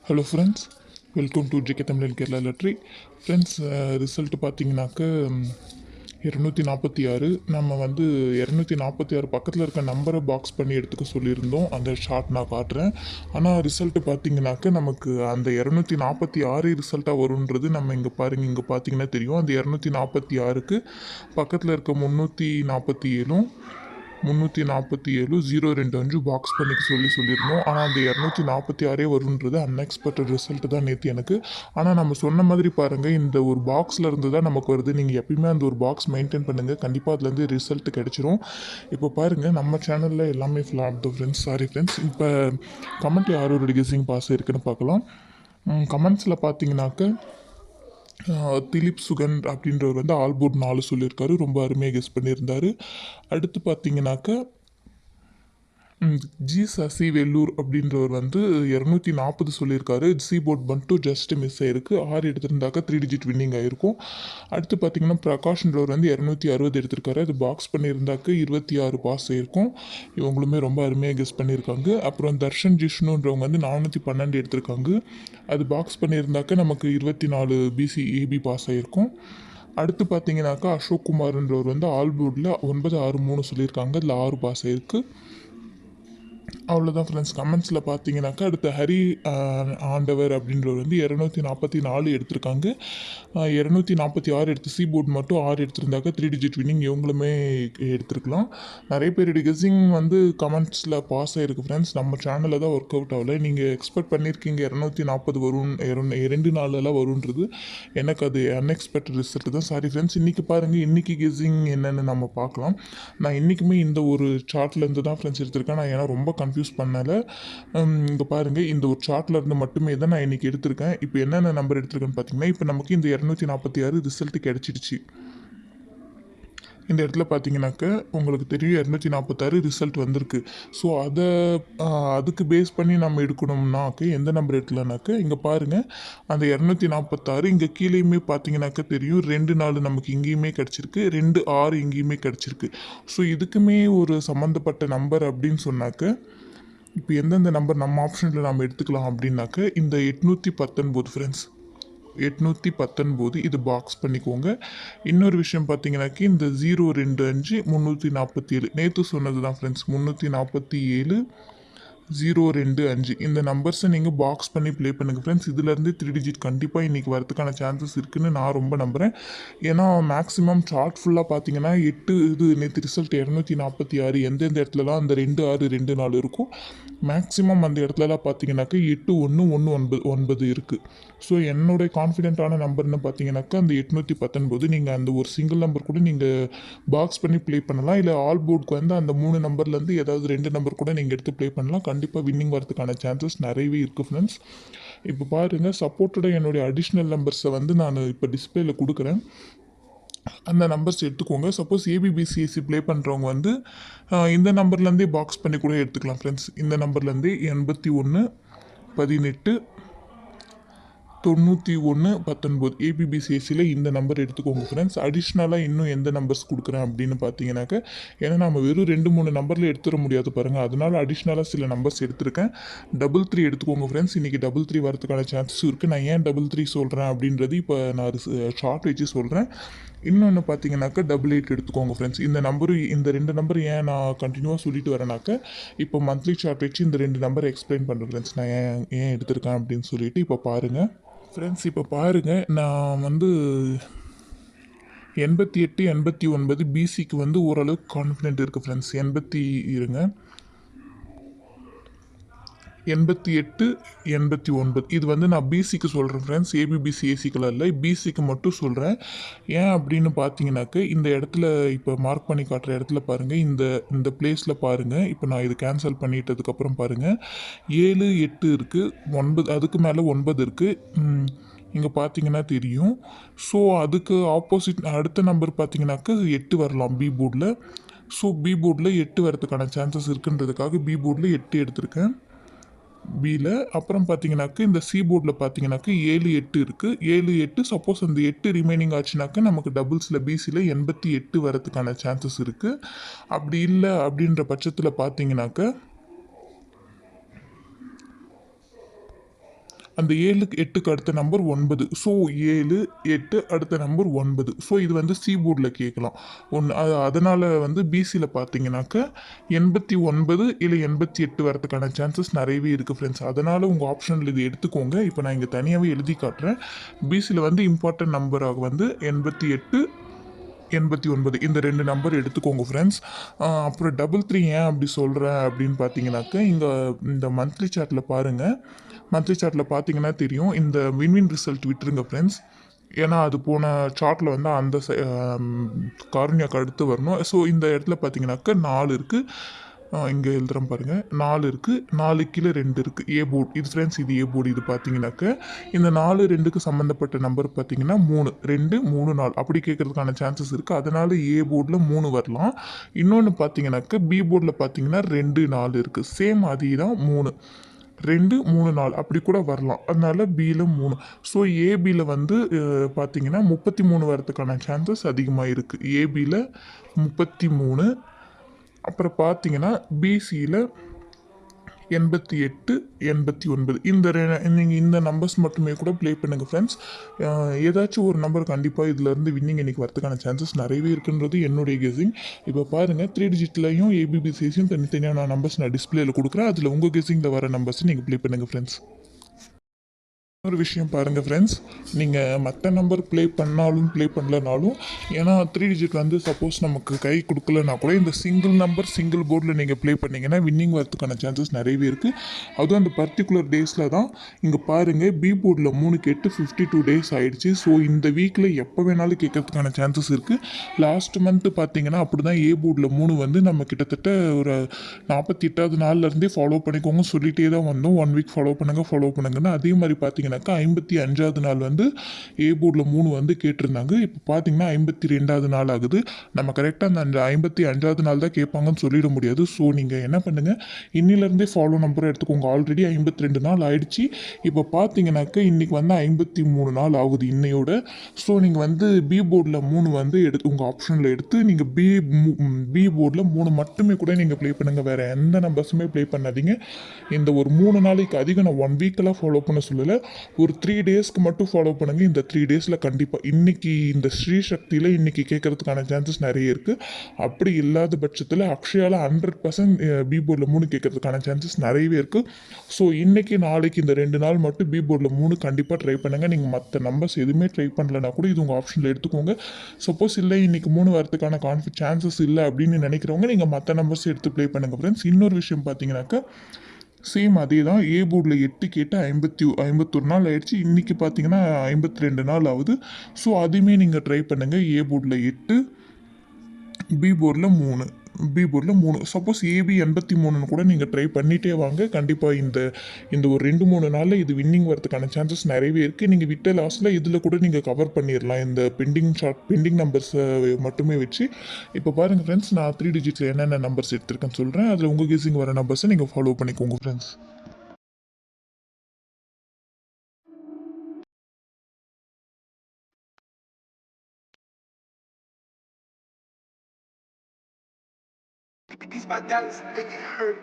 Hello friends, welcome to GK Tamil Kerala lottery. Friends, result பார்த்தீங்கன்னாக்க 246. நம்ம வந்து 246 பக்கத்தில் இருக்க நம்பரை பாக்ஸ் பண்ணி எடுத்துக்க சொல்லியிருந்தோம். அந்த ஷார்ட் நான் காட்டுறேன். ஆனால் ரிசல்ட்டு பார்த்தீங்கன்னாக்க நமக்கு அந்த 246 ரிசல்ட்டாக வருன்றது நம்ம இங்கே பாருங்கள், இங்கே பார்த்தீங்கன்னா தெரியும். அந்த 246க்கு பக்கத்தில் இருக்க 347 025 பாக்ஸ் பண்ணிக்க சொல்லியிருந்தோம். ஆனால் அந்த 246 வருன்றது அன்எக்ஸ்பெக்டட் ரிசல்ட் தான் நேற்று எனக்கு. ஆனால் நம்ம சொன்ன மாதிரி பாருங்கள், இந்த ஒரு பாக்ஸில் இருந்து தான் நமக்கு வருது. நீங்கள் எப்பயுமே அந்த ஒரு பாக்ஸ் மெயின்டைன் பண்ணுங்கள், கண்டிப்பாக அதுலேருந்து ரிசல்ட் கிடைச்சிரும். இப்போ பாருங்கள், நம்ம சேனலில் எல்லாமே ஃப்ளாட் தான் ஃப்ரெண்ட்ஸ். Sorry friends. இப்போ கமெண்ட் யாரோட கெஸ்ஸிங் பாஸ் இருக்குன்னு பார்க்கலாம். கமெண்ட்ஸில் பார்த்தீங்கன்னாக்க திலீப் சுகன் அப்படின்றவர் வந்து ஆல்போர்ட் 4 சொல்லியிருக்காரு. ரொம்ப அருமையாக கெஸ் பண்ணியிருந்தார். அடுத்து பார்த்தீங்கன்னாக்க ஜி சசி வெல்லூர் அப்படின்றவர் வந்து 240 சொல்லியிருக்காரு. சி போர்ட் மட்டும் ஜஸ்ட் மிஸ் ஆயிருக்கு. 6 எடுத்திருந்தாக்கா 3 டிஜிட் வின்னிங் ஆகிருக்கும். அடுத்து பார்த்தீங்கன்னா பிரகாஷ்ன்றவர் வந்து 260 எடுத்திருக்காரு. அது பாக்ஸ் பண்ணியிருந்தாக்க 26 பாஸ் ஆயிருக்கும். இவங்களுமே ரொம்ப அருமையாக கெஸ் பண்ணியிருக்காங்க. அப்புறம் தர்ஷன் ஜிஷ்ணுன்றவங்க வந்து 412 எடுத்திருக்காங்க. அது பாக்ஸ் பண்ணியிருந்தாக்க நமக்கு 24 பிசி ஏபி பாஸ் ஆகிருக்கும். அடுத்து பார்த்தீங்கன்னாக்கா அசோக் குமார்ன்றவர் வந்து ஆல்போர்டில் 963 சொல்லியிருக்காங்க. அதில் 6 பாஸ் ஆயிருக்கு. அவ்வளோதான் ஃப்ரெண்ட்ஸ். கமெண்ட்ஸில் பார்த்தீங்கன்னாக்கா அடுத்து ஹரி ஆண்டவர் அப்படின்றவர் வந்து 244 எடுத்திருக்காங்க. 246 எடுத்து சி போர்டு மட்டும் 6 எடுத்திருந்தாக்கா 3 டிஜிட் வின்னிங் இவங்களுமே எடுத்துருக்கலாம். நிறைய பேருடைய கெஸ்ஸிங் வந்து கமெண்ட்ஸில் பாஸ் ஆகிருக்கு ஃப்ரெண்ட்ஸ். நம்ம சேனலில் தான் ஒர்க் அவுட் ஆகலை. நீங்கள் எக்ஸ்பெக்ட் பண்ணியிருக்கீங்க 240 வரும், 2 நாளெல்லாம் வருன்றது. எனக்கு அது அன்எக்ஸ்பெக்டட் ரிசல்ட் தான். Sorry friends. இன்றைக்கி பாருங்கள், இன்றைக்கி கெஸ்ஸிங் என்னென்னு நம்ம பார்க்கலாம். நான் இன்றைக்குமே இந்த ஒரு சார்ட்லேருந்து தான் ஃப்ரெண்ட்ஸ் எடுத்திருக்கேன். நான் ஏன்னா ரொம்ப கன்ஃபியூஸ் பண்ணலை. இங்கே பாருங்கள், இந்த ஒரு சார்ட்டில் இருந்து மட்டுமே தான் நான் இன்றைக்கி எடுத்திருக்கேன். இப்போ என்னென்ன நம்பர் எடுத்திருக்கேன்னு பார்த்தீங்கன்னா, இப்போ நமக்கு இந்த 246 ரிசல்ட்டு கிடச்சிடுச்சு. இந்த இடத்துல பார்த்தீங்கன்னாக்க உங்களுக்கு தெரியும் 246 ரிசல்ட் வந்திருக்கு. ஸோ அதுக்கு பேஸ் பண்ணி நம்ம எடுக்கணும்னாக்க எந்த நம்பர் எடுக்கலனாக்க இங்கே பாருங்கள், அந்த 246 இங்கே கீழேயுமே பார்த்தீங்கன்னாக்க தெரியும் 2 4 நமக்கு இங்கேயுமே கிடச்சிருக்கு, 2 6 இங்கேயுமே கிடச்சிருக்கு. ஸோ இதுக்குமே ஒரு சம்மந்தப்பட்ட நம்பர் அப்படின்னு சொன்னாக்க இப்போ எந்தெந்த நம்பர் நம்ம ஆப்ஷனில் நம்ம எடுத்துக்கலாம் அப்படின்னாக்க இந்த 819 ஃப்ரெண்ட்ஸ், 819 இது பாக்ஸ் பண்ணிக்கோங்க. இன்னொரு விஷயம் பார்த்தீங்கன்னாக்கி இந்த 025 347 நேற்று சொன்னது தான் ஃப்ரெண்ட்ஸ். 347 025 இந்த நம்பர்ஸை நீங்கள் பாக்ஸ் பண்ணி ப்ளே பண்ணுங்கள் ஃப்ரெண்ட்ஸ். இதுலேருந்து 3 டிஜிட் கண்டிப்பாக இன்றைக்கி வரதுக்கான சான்சஸ் இருக்குதுன்னு நான் ரொம்ப நம்புகிறேன். ஏன்னா மேக்ஸிமம் சார்ட் ஃபுல்லாக பார்த்தீங்கன்னா 8 இது நேற்று ரிசல்ட் 246 எந்தெந்த இடத்துலலாம் அந்த 2 6 2 4 இருக்கும். மேக்ஸிமம் அந்த இடத்துலலாம் பார்த்தீங்கன்னாக்கா 8 1 1 9 இருக்குது. ஸோ என்னுடைய கான்ஃபிடென்ட்டான நம்பர்னு பார்த்தீங்கன்னாக்கா அந்த 819. நீங்கள் அந்த ஒரு சிங்கிள் நம்பர் கூட நீங்கள் பாக்ஸ் பண்ணி ப்ளே பண்ணலாம். இல்லை ஆல் போர்டுக்கு வந்து அந்த 3 நம்பர்லேருந்து ஏதாவது 2 நம்பர் கூட நீங்கள் எடுத்து ப்ளே பண்ணலாம். கண்டிப்பாக வின்னிங் வரதுக்கான சான்சஸ் நிறையவே இருக்குது ஃப்ரெண்ட்ஸ். இப்போ பாருங்கள், சப்போர்ட்டோட என்னுடைய அடிஷ்னல் நம்பர்ஸை வந்து நான் இப்போ டிஸ்பிளேல கொடுக்குறேன். அந்த நம்பர்ஸ் எடுத்துக்கோங்க. சப்போஸ் ஏபிபிசிஎஸ்சி ப்ளே பண்ணுறவங்க வந்து இந்த நம்பர்லேருந்தே பாக்ஸ் பண்ணி கூட எடுத்துக்கலாம் ஃப்ரெண்ட்ஸ். இந்த நம்பர்லேருந்தே 81 18 91 19 ஏபிபிசிஎஸ்சியில் இந்த நம்பர் எடுத்துக்கோங்க ஃப்ரெண்ட்ஸ். அடிஷ்னலாக இன்னும் எந்த நம்பர்ஸ் கொடுக்குறேன் அப்படின்னு பார்த்தீங்கன்னாக்க, ஏன்னா நம்ம வெறும் 2 3 நம்பரில் எடுத்துட முடியாது பாருங்கள். அதனால் அடிஷ்னலாக சில நம்பர்ஸ் எடுத்திருக்கேன். 3 எடுத்துக்கோங்க ஃப்ரெண்ட்ஸ். இன்றைக்கி 3 வரதுக்கான சான்சஸ் இருக்குது. நான் ஏன் 3 சொல்கிறேன் அப்படின்றது இப்போ நான் ஷார்ட் வச்சு சொல்கிறேன். இன்னொன்று பார்த்தீங்கன்னாக்கா 88 எடுத்துக்கோங்க ஃப்ரெண்ட்ஸ். இந்த நம்பரும் இந்த 2 நம்பர் ஏன் நான் கண்டினியூவாக சொல்லிட்டு வரேனாக்க, இப்போ மந்த்லி சார்ட் வச்சு இந்த 2 நம்பரை எக்ஸ்பிளைன் பண்ணுறேன் ஃப்ரெண்ட்ஸ். நான் ஏன் எடுத்திருக்கேன் அப்படின்னு சொல்லிட்டு இப்போ பாருங்கள் ஃப்ரெண்ட்ஸ். இப்போ பாருங்கள், நான் வந்து 88 89 பிசிக்கு வந்து ஓரளவுக்கு கான்ஃபிடென்ட் இருக்குது ஃப்ரெண்ட்ஸ். 88 89 இது வந்து நான் பிசிக்கு சொல்கிறேன் ஃப்ரெண்ட்ஸ். ஏபிபிசி ஏசிக்கெல்லாம் இல்லை, பிசிக்கு மட்டும் சொல்கிறேன். ஏன் அப்படின்னு பார்த்தீங்கன்னாக்க, இந்த இடத்துல இப்போ மார்க் பண்ணி காட்டுற இடத்துல பாருங்கள், இந்த பிளேஸில் பாருங்கள். இப்போ நான் இது கேன்சல் பண்ணிட்டதுக்கப்புறம் பாருங்கள், 7 8 இருக்குது, 9 அதுக்கு மேலே 9 இருக்குது. இங்கே பார்த்தீங்கன்னா தெரியும். ஸோ அதுக்கு ஆப்போசிட் அடுத்த நம்பர் பார்த்தீங்கன்னாக்க 8 வரலாம் பி போர்டில். ஸோ பி போர்டில் 8 வரதுக்கான சான்சஸ் இருக்குன்றதுக்காக பி போர்டில் 8 எடுத்திருக்கேன் பியில். அப்புறம் பார்த்தீங்கன்னாக்க இந்த சி போர்டில் பார்த்தீங்கன்னாக்க 7 8 இருக்குது. 7 8 சப்போஸ் அந்த 8 ரிமைனிங் ஆச்சுனாக்க நமக்கு டபுள்ஸில் பிசியில் 88 வரதுக்கான சான்சஸ் இருக்குது. அப்படி இல்லை அப்படின்ற பட்சத்தில் பார்த்தீங்கன்னாக்க அந்த 7க்கு 8க்கு அடுத்த நம்பர் 9. ஸோ 7 8 அடுத்த நம்பர் 9. ஸோ இது வந்து சி போர்டில் கேட்கலாம். அதனால் வந்து பிசியில் பார்த்தீங்கன்னாக்க 89 இல்லை 88 வரதுக்கான சான்சஸ் நிறையவே இருக்குது ஃப்ரெண்ட்ஸ். அதனால் உங்கள் ஆப்ஷனில் இது எடுத்துக்கோங்க. இப்போ நான் இங்கே தனியாகவே எழுதி காட்டுறேன். பிசியில் வந்து இம்பார்ட்டன்ட் நம்பராக வந்து 88 89 இந்த 2 நம்பர் எடுத்துக்கோங்க ஃப்ரெண்ட்ஸ். அப்புறம் 33 ஏன் அப்படி சொல்கிறேன் அப்படின்னு பார்த்தீங்கன்னாக்க, இங்கே இந்த மந்த்லி சார்ட்டில் பாருங்கள். மந்த்லி சார்ட்டில் பார்த்தீங்கன்னா தெரியும். இந்த வின்வின் ரிசல்ட் விட்டுருங்க ஃப்ரெண்ட்ஸ். ஏன்னா அது போன சார்ட்டில் வந்து அந்த காரணியாக்கு அடுத்து வரணும். ஸோ இந்த இடத்துல பார்த்தீங்கன்னாக்க 4 இருக்குது. இங்கே எழுதுகிறேன் பாருங்கள். 4 இருக்குது. 4 கீழே 2 இருக்குது. ஏ போர்டு இது ஃப்ரெண்ட்ஸ். இது ஏ போர்டு. இது பார்த்தீங்கன்னாக்க இந்த 4 2க்கு சம்மந்தப்பட்ட நம்பர் பார்த்தீங்கன்னா 3 2 3 4 அப்படி கேட்கறதுக்கான சான்சஸ் இருக்குது. அதனால் ஏ போர்டில் 3 வரலாம். இன்னொன்று பார்த்தீங்கன்னாக்க பி போர்டில் பார்த்தீங்கன்னா 2 4 இருக்குது. சேம் அதே தான் 3 2 3 4 அப்படி கூட வரலாம். அதனால பியில் 3. ஸோ ஏபியில் வந்து பார்த்தீங்கன்னா 33 வரதுக்கான சான்சஸ் அதிகமாக இருக்குது. ஏபியில் 33. அப்புறம் பார்த்தீங்கன்னா பிசியில் 88 89 இந்த நீங்கள் இந்த நம்பர்ஸ் மட்டுமே கூட ப்ளே பண்ணுங்கள் ஃப்ரெண்ட்ஸ். ஏதாச்சும் ஒரு நம்பர் கண்டிப்பாக இதிலேருந்து வின்னிங் இன்னைக்கு வரதுக்கான சான்சஸ் நிறையவே இருக்குன்றது என்னுடைய கெஸிங். இப்போ பாருங்கள் 3 டிஜிட்லையும் ஏபிபிசிஸையும் தனித்தனியான நம்பர்ஸ் நான் டிஸ்பிளேயில் கொடுக்குறேன். அதில் உங்கள் கெஸிங்கில் வர நம்பர்ஸ் நீங்கள் ப்ளே பண்ணுங்கள் ஃப்ரெண்ட்ஸ். ஒரு விஷயம் பாருங்கள் ஃப்ரெண்ட்ஸ், நீங்கள் மற்ற நம்பர் ப்ளே பண்ணாலும் ப்ளே பண்ணலனாலும், ஏன்னா 3 டிஜிட் வந்து சப்போஸ் நமக்கு கை கொடுக்கலனா கூட இந்த சிங்கிள் நம்பர் சிங்கிள் போர்டில் நீங்கள் ப்ளே பண்ணிங்கன்னா வின்னிங் வரதுக்கான சான்சஸ் நிறையவே இருக்குது. அதுவும் அந்த பர்டிகுலர் டேஸில் தான். இங்கே பாருங்கள், பி போர்டில் 3 கேட்டு 52 டேஸ் ஆகிடுச்சு. ஸோ இந்த வீக்கில் எப்போ வேணாலும் கேட்கறதுக்கான சான்சஸ் இருக்குது. லாஸ்ட் மந்த்து பார்த்தீங்கன்னா அப்படி தான் ஏ போர்டில் 3 வந்து நம்ம கிட்டத்தட்ட ஒரு 48வது நாள்லேருந்தே ஃபாலோ பண்ணிக்கோங்க சொல்லிகிட்டே தான் வந்தோம். 1 வீக் ஃபாலோ பண்ணுங்கன்னு. அதே மாதிரி பார்த்தீங்கன்னா 55வது நாள் வந்து ஏ போர்டில் 3 வந்து கேட்டிருந்தாங்க. இப்போ பார்த்தீங்கன்னா 52வது நாள் ஆகுது. நம்ம கரெக்டாக அந்த 55வது நாள் தான் கேட்பாங்கன்னு சொல்லிட முடியாது. ஸோ நீங்கள் என்ன பண்ணுங்கள், இன்னிலேருந்தே ஃபாலோ நம்பரை எடுத்துக்கோங்க. ஆல்ரெடி 52 நாள் ஆயிடுச்சு. இப்போ பார்த்தீங்கன்னாக்க இன்றைக்கி வந்து 53 நாள் ஆகுது இன்னையோட. ஸோ நீங்கள் வந்து பி போர்டில் 3 வந்து உங்கள் ஆப்ஷனில் எடுத்து நீங்கள் பி போர்டில் 3 மட்டுமே கூட நீங்கள் ப்ளே பண்ணுங்கள். வேறு எந்த நம்பர்ஸுமே ப்ளே பண்ணாதீங்க. இந்த ஒரு 3 நாளைக்கு அதிகம் நான் 1 வீக்கெல்லாம் ஃபாலோ பண்ண சொல்லலை. ஒரு 3 டேஸ்க்கு மட்டும் ஃபாலோ பண்ணுங்கள். இந்த 3 டேஸில் கண்டிப்பாக இன்றைக்கி இந்த ஸ்ரீ சக்தியில் இன்றைக்கி கேட்கறதுக்கான சான்சஸ் நிறைய இருக்குது. அப்படி இல்லாத பட்சத்தில் அக்ஷயாவில் 100% பி போர்டில் 3 கேட்கறதுக்கான சான்சஸ் நிறையவே இருக்குது. ஸோ இன்றைக்கி நாளைக்கு இந்த 2 நாள் மட்டும் பி போர்டில் 3 கண்டிப்பாக ட்ரை பண்ணுங்கள். நீங்கள் மற்ற நம்பர்ஸ் எதுவுமே ட்ரை பண்ணலனா கூட இது உங்கள் ஆப்ஷனில் எடுத்துக்கோங்க. சப்போஸ் இல்லை இன்றைக்கி 3 வரதுக்கான சான்சஸ் இல்லை அப்படின்னு நினைக்கிறவங்க நீங்கள் மற்ற நம்பர்ஸ் எடுத்து ப்ளே பண்ணுங்கள் ஃப்ரெண்ட்ஸ். இன்னொரு விஷயம் பார்த்தீங்கன்னாக்கா சேம் அதே தான். ஏ போர்டில் 8 கேட்டு 51 நாள் ஆயிடுச்சு. இன்றைக்கி பார்த்தீங்கன்னா 52 நாள் ஆகுது. ஸோ அதையுமே நீங்கள் ட்ரை பண்ணுங்கள். ஏ போர்டில் 8 பி போர்டில் 3 சப்போஸ் ஏபி 83ன்னு கூட நீங்கள் ட்ரை பண்ணிகிட்டே வாங்க. கண்டிப்பாக இந்த ஒரு 2-3 நாளில் இது வின்னிங் வரதுக்கான சான்சஸ் நிறையவே இருக்குது. நீங்கள் விட்ட லாஸில் இதில் கூட நீங்கள் கவர் பண்ணிடலாம். இந்த பெண்டிங் நம்பர்ஸை மட்டுமே வச்சு. இப்போ பாருங்கள் ஃப்ரெண்ட்ஸ், நான் 3 டிஜிட்டில் என்னென்ன நம்பர்ஸ் எடுத்திருக்கேன்னு சொல்கிறேன். அதில் உங்கள் கெஸிங் வர நம்பர்ஸை நீங்கள் ஃபாலோ பண்ணிக்கோங்க friends. These my dollars, they get hurt.